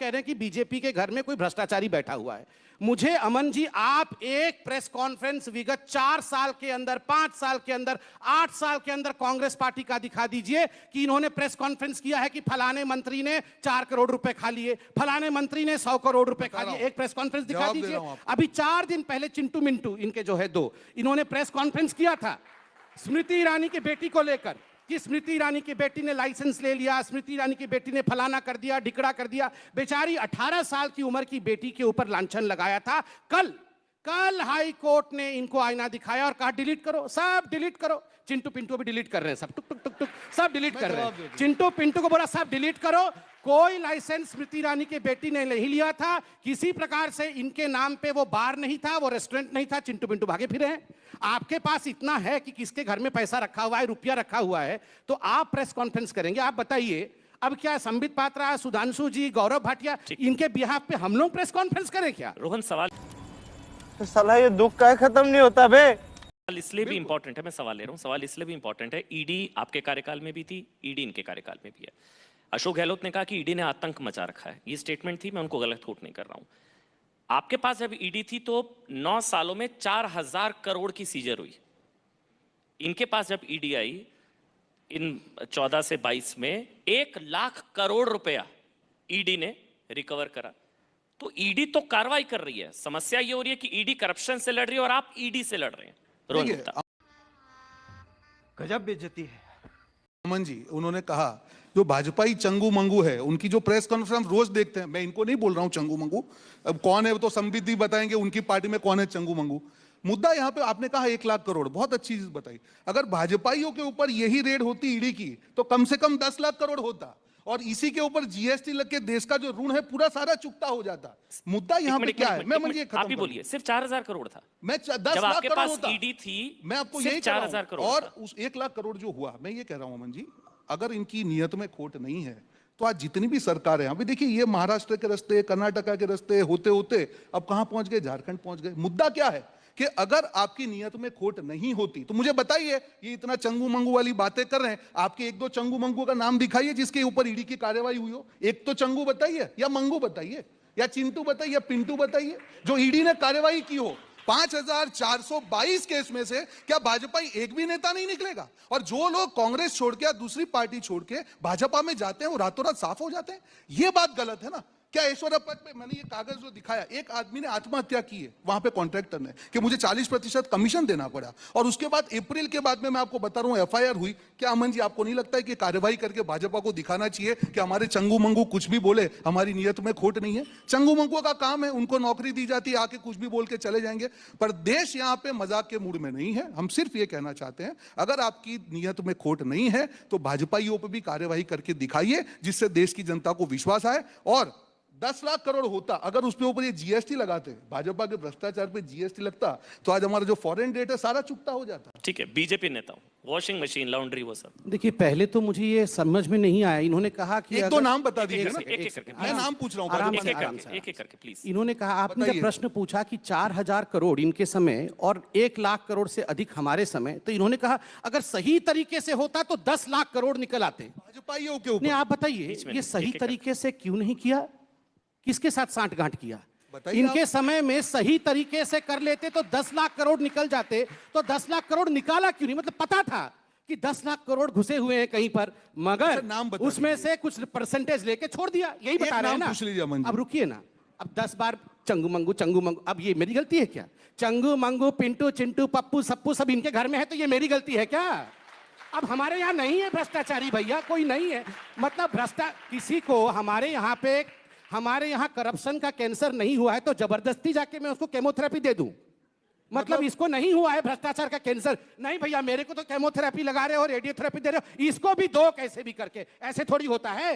कह रहे हैं कि बीजेपी के घर में कोई भ्रष्टाचारी बैठा हुआ है। मुझे अमन जी, आप एक प्रेस कॉन्फ्रेंस विगत 4 साल के अंदर, 5 साल के अंदर, 8 साल के अंदर कांग्रेस पार्टी का दिखा दीजिए कि इन्होंने प्रेस कॉन्फ्रेंस किया है कि फलाने मंत्री ने 4 करोड़ रुपए खा लिए, फलाने मंत्री ने 100 करोड़ रुपए खा लिए। एक प्रेस कॉन्फ्रेंस दिखा दीजिए। अभी 4 दिन पहले चिंटू मिंटू, इनके जो है 2, इन्होंने प्रेस कॉन्फ्रेंस किया था स्मृति ईरानी की बेटी को लेकर कि स्मृति ईरानी की बेटी ने लाइसेंस ले लिया, स्मृति ईरानी की बेटी ने फलाना कर दिया, ढिकड़ा कर दिया। बेचारी 18 साल की उम्र की बेटी के ऊपर लांछन लगाया था। कल हाई कोर्ट ने इनको आईना दिखाया और कहा डिलीट करो, सब डिलीट करो। चिंटू पिंटू भी डिलीट कर रहे हैं, सब टुक टुक टुक टुक सब डिलीट कर रहे हैं। चिंटू पिंटू को बोला सब डिलीट करो। कोई लाइसेंस स्मृति ईरानी की बेटी ने नहीं लिया था, किसी प्रकार से इनके नाम पे वो बार नहीं था, वो रेस्टोरेंट नहीं था। चिंटू पिंटू भागे फिरे हैं। आपके पास इतना है कि किसके घर में पैसा रखा हुआ है, रुपया रखा हुआ है, तो आप प्रेस कॉन्फ्रेंस करेंगे। आप बताइए, अब क्या संबित पात्रा, सुधांशु जी, गौरव भाटिया, इनके बिहाफ पे हम लोग प्रेस कॉन्फ्रेंस करें क्या? रोहन, सवाल साला ये दुख का खत्म नहीं होता बे। इसलिए भी इंपॉर्टेंट है, मैं सवाल ले रहा हूँ, सवाल इसलिए भी इंपॉर्टेंट है। ईडी आपके कार्यकाल में भी थी, ईडी इनके कार्यकाल में भी है। अशोक गहलोत ने कहा कि ईडी ने आतंक मचा रखा है, ये स्टेटमेंट थी, मैं उनको गलत कोट नहीं कर रहा हूँ। आपके पास जब ईडी थी तो 9 सालों में 4000 करोड़ की सीजर हुई। इनके पास जब ईडी आई इन 14 से 22 में 1 लाख करोड़ रुपया ईडी ने रिकवर करा। तो ईडी तो कार्रवाई कर रही है, समस्या ये हो रही है कि ईडी करप्शन से लड़ रही है और आप ईडी से लड़ रहे हैं। गजब बेइज्जती है। अमन जी, उन्होंने कहा जो भाजपाई चंगू मंगू है, उनकी जो प्रेस कॉन्फ्रेंस रोज देखते हैं, मैं इनको नहीं बोल रहा हूं चंगू मंगू, अब कौन है वो तो संबित जी बताएंगे उनकी पार्टी में कौन है चंगू मंगू। मुद्दा यहाँ पे आपने कहा 1 लाख करोड़, बहुत अच्छी चीज बताई। अगर भाजपाइयों के ऊपर यही रेड होती ईडी की तो कम से कम 10 लाख करोड़ होता, और इसी के ऊपर जीएसटी लग के देश का जो ऋण है पूरा सारा चुकता हो जाता। मुद्दा यहाँ पे क्या है, मैं मुझे आप ही बोलिए, सिर्फ 4000 करोड़ था। मैं 10 लाख करोड़ होता। ईडी थी, मैं आपको यही 4000 करोड़ और उस 1 लाख करोड़ जो हुआ, मैं ये कह रहा हूं अमन जी, अगर इनकी नियत में खोट नहीं है तो आज जितनी भी सरकार है, अभी देखिए ये महाराष्ट्र के रास्ते, कर्नाटका के रास्ते होते होते अब कहां पहुंच गए, झारखंड पहुंच गए। मुद्दा क्या है कि अगर आपकी नियत में खोट नहीं होती तो मुझे बताइए, ये इतना चंगू मंगू वाली बातें कर रहे हैं, आपके 1-2 चंगू मंगू का नाम दिखाइए जिसके ऊपर ईडी की कार्रवाई हुई हो। एक तो चंगू बताइए, या मंगू बताइए, या चिंटू बताइए, या पिंटू बताइए, जो ईडी ने कार्रवाई की हो। 5422 केस में से क्या भाजपा एक भी नेता नहीं निकलेगा? और जो लोग कांग्रेस छोड़ के या दूसरी पार्टी छोड़ के भाजपा में जाते हैं वो रातों रात साफ हो जाते हैं। ये बात गलत है ना। क्या ऐश्वर्या पे मैंने ये कागज जो दिखाया, एक आदमी ने आत्महत्या की है वहां पे कॉन्ट्रैक्टर ने, कि मुझे 40% कमीशन देना पड़ा, और उसके बाद अप्रैल के बाद में मैं आपको बता रहा हूं एफआईआर हुई। क्या अमन जी आपको नहीं लगता है कि कार्रवाई करके भाजपा को दिखाना चाहिए कि हमारे चंगू मंगू कुछ भी बोले, हमारी नियत में खोट नहीं है? चंगू मंगू का काम है, उनको नौकरी दी जाती है, आके कुछ भी बोल के चले जाएंगे। पर देश यहाँ पे मजाक के मूड में नहीं है। हम सिर्फ ये कहना चाहते हैं, अगर आपकी नियत में खोट नहीं है तो भाजपाइयों पर भी कार्रवाई करके दिखाइए, जिससे देश की जनता को विश्वास आए। और 10 लाख करोड़ होता अगर उसके ऊपर ये जीएसटी लगाते, भाजपा के भ्रष्टाचार पे जीएसटी लगता, तो आज हमारा जो फॉरेन डेट है सारा चुकता हो जाता। ठीक है, बीजेपी नेता वॉशिंग मशीन, लॉन्ड्री, वो सब। देखिए, पहले तो मुझे ये समझ में नहीं आया। इन्होंने कहा कि एक दो नाम बता दीजिए ना, एक करके मैं नाम पूछ रहा हूँ, एक करके प्लीज। इन्होंने कहा, आपने जब प्रश्न पूछा कि 4000 करोड़ इनके समय और 1 लाख करोड़ से अधिक हमारे समय, तो इन्होंने कहा अगर सही तरीके से होता तो 10 लाख करोड़ निकल आते भाजपाइयों के ऊपर। नहीं, आप बताइए ये सही तरीके से क्यों नहीं किया? किसके साथ सांठगांठ किया? इनके समय में सही तरीके से कर लेते तो 10 लाख करोड़ निकल जाते, तो 10 लाख करोड़ निकाला क्यों नहीं? मतलब पता था कि 10 लाख करोड़ घुसे हुए हैं कहीं पर, मगर उसमें से कुछ परसेंटेज लेके छोड़ दिया। यही बता रहे हैं ना। अब रुकिए ना, अब 10 बार चंगू मंगू, अब ये मेरी गलती है क्या? चंगू मंगू, पिंटू, चिंटू, पप्पू, सप्पू सब इनके घर में है, तो ये मेरी गलती है क्या? अब हमारे यहाँ नहीं है भ्रष्टाचारी भैया, कोई नहीं है। मतलब किसी को हमारे यहाँ करप्शन का कैंसर नहीं हुआ है तो जबरदस्ती जाके मैं उसको केमोथेरेपी दे दूं? मतलब इसको नहीं हुआ है भ्रष्टाचार का कैंसर, नहीं भैया मेरे को तो केमोथेरेपी लगा रहे हो, रेडियोथेरेपी दे रहे हो, इसको भी दो कैसे भी करके। ऐसे थोड़ी होता है।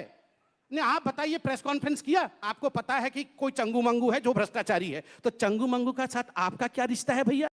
नहीं, आप बताइए, प्रेस कॉन्फ्रेंस किया, आपको पता है कि कोई चंगू मंगू है जो भ्रष्टाचारी है, तो चंगू मंगू का साथ आपका क्या रिश्ता है भैया?